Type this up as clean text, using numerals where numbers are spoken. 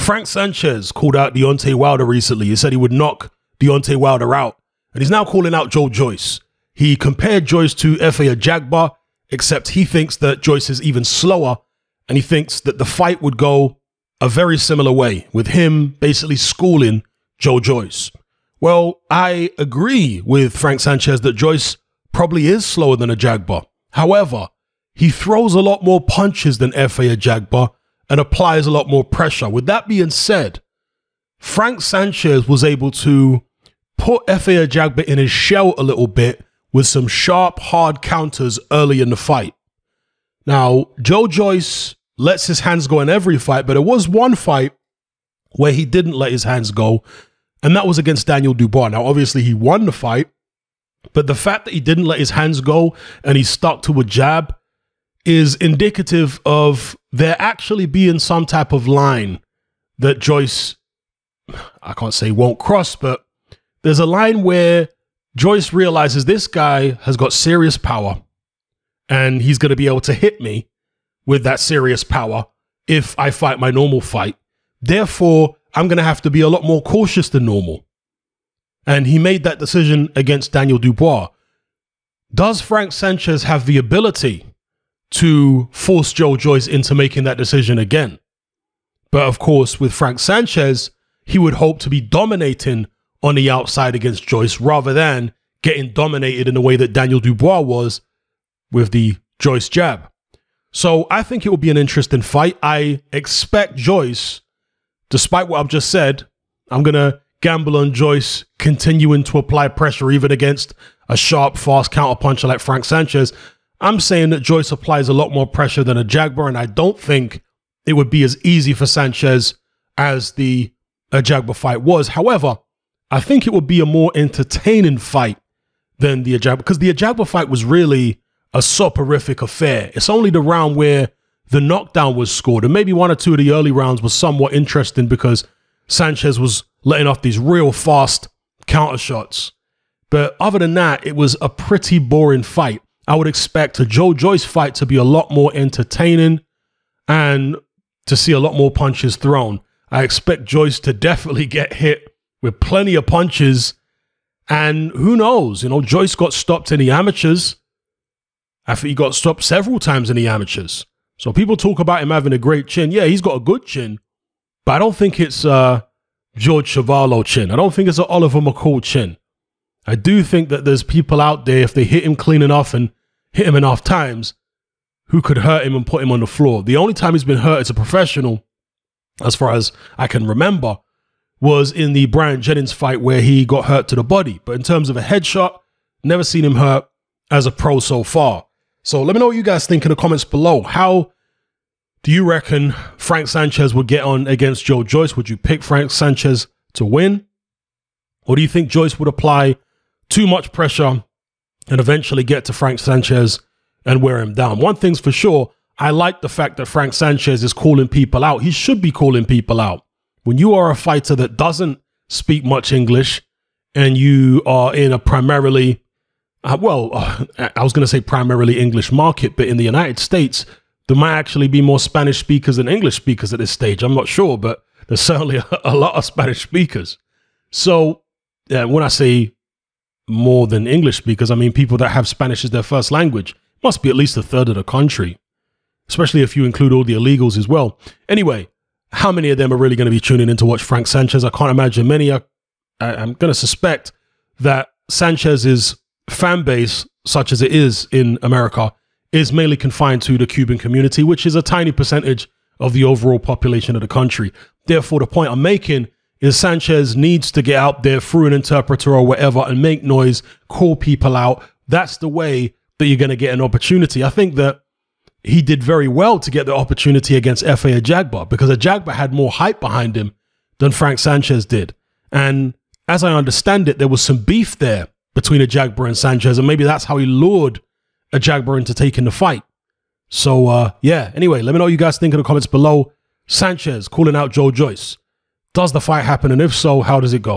Frank Sanchez called out Deontay Wilder recently. He said he would knock Deontay Wilder out. And he's now calling out Joyce. He compared Joyce to Efe Ajagba, except he thinks that Joyce is even slower. And he thinks that the fight would go a very similar way, with him basically schooling Joyce. Well, I agree with Frank Sanchez that Joyce probably is slower than Ajagba. However, he throws a lot more punches than Efe Ajagba and applies a lot more pressure. With that being said, Frank Sanchez was able to put Efe Ajagba in his shell a little bit with some sharp, hard counters early in the fight. Now, Joyce lets his hands go in every fight, but there was one fight where he didn't let his hands go, and that was against Daniel Dubois. Now, obviously, he won the fight, but the fact that he didn't let his hands go and he stuck to a jab is indicative of there actually being some type of line that Joyce, I can't say won't cross, but there's a line where Joyce realizes this guy has got serious power and he's going to be able to hit me with that serious power if I fight my normal fight. Therefore, I'm going to have to be a lot more cautious than normal. And he made that decision against Daniel Dubois. Does Frank Sanchez have the ability to force Joyce into making that decision again? But of course, with Frank Sanchez, he would hope to be dominating on the outside against Joyce rather than getting dominated in the way that Daniel Dubois was with the Joyce jab. So I think it will be an interesting fight. I expect Joyce, despite what I've just said, I'm going to gamble on Joyce continuing to apply pressure even against a sharp, fast counterpuncher like Frank Sanchez. I'm saying that Joyce applies a lot more pressure than Ajagba, and I don't think it would be as easy for Sanchez as the Ajagba fight was. However, I think it would be a more entertaining fight than the Ajagba, because the Ajagba fight was really a soporific affair. It's only the round where the knockdown was scored, and maybe one or two of the early rounds was somewhat interesting because Sanchez was letting off these real fast counter shots. But other than that, it was a pretty boring fight. I would expect a Joyce fight to be a lot more entertaining and to see a lot more punches thrown. I expect Joyce to definitely get hit with plenty of punches. And who knows, Joyce got stopped in the amateurs. I think he got stopped several times in the amateurs. So people talk about him having a great chin. Yeah, he's got a good chin, but I don't think it's George Chuvalo chin. I don't think it's an Oliver McCall chin. I do think that there's people out there, if they hit him clean enough and hit him enough times, who could hurt him and put him on the floor. The only time he's been hurt as a professional, as far as I can remember, was in the Brian Jennings fight where he got hurt to the body. But in terms of a headshot, never seen him hurt as a pro so far. So let me know what you guys think in the comments below. How do you reckon Frank Sanchez would get on against Joyce? Would you pick Frank Sanchez to win? Or do you think Joyce would apply too much pressure and eventually get to Frank Sanchez and wear him down? One thing's for sure, I like the fact that Frank Sanchez is calling people out. He should be calling people out. When you are a fighter that doesn't speak much English and you are in a primarily, I was going to say primarily English market, but in the United States, there might actually be more Spanish speakers than English speakers at this stage. I'm not sure, but there's certainly a lot of Spanish speakers. So when I say more than English speakers, I mean people that have Spanish as their first language. Must be at least a third of the country, especially if you include all the illegals as well. Anyway, how many of them are really going to be tuning in to watch Frank Sanchez? I can't imagine many. I'm going to suspect that Sanchez's fan base, such as it is in America, is mainly confined to the Cuban community, which is a tiny percentage of the overall population of the country. Therefore, the point I'm making is Sanchez needs to get out there through an interpreter or whatever and make noise, call people out. That's the way that you're going to get an opportunity. I think that he did very well to get the opportunity against Efe Ajagba because Ajagba had more hype behind him than Frank Sanchez did. And as I understand it, there was some beef there between Ajagba and Sanchez, and maybe that's how he lured Ajagba into taking the fight. So, yeah, anyway, let me know what you guys think in the comments below. Sanchez calling out Joyce. Does the fight happen? And if so, how does it go?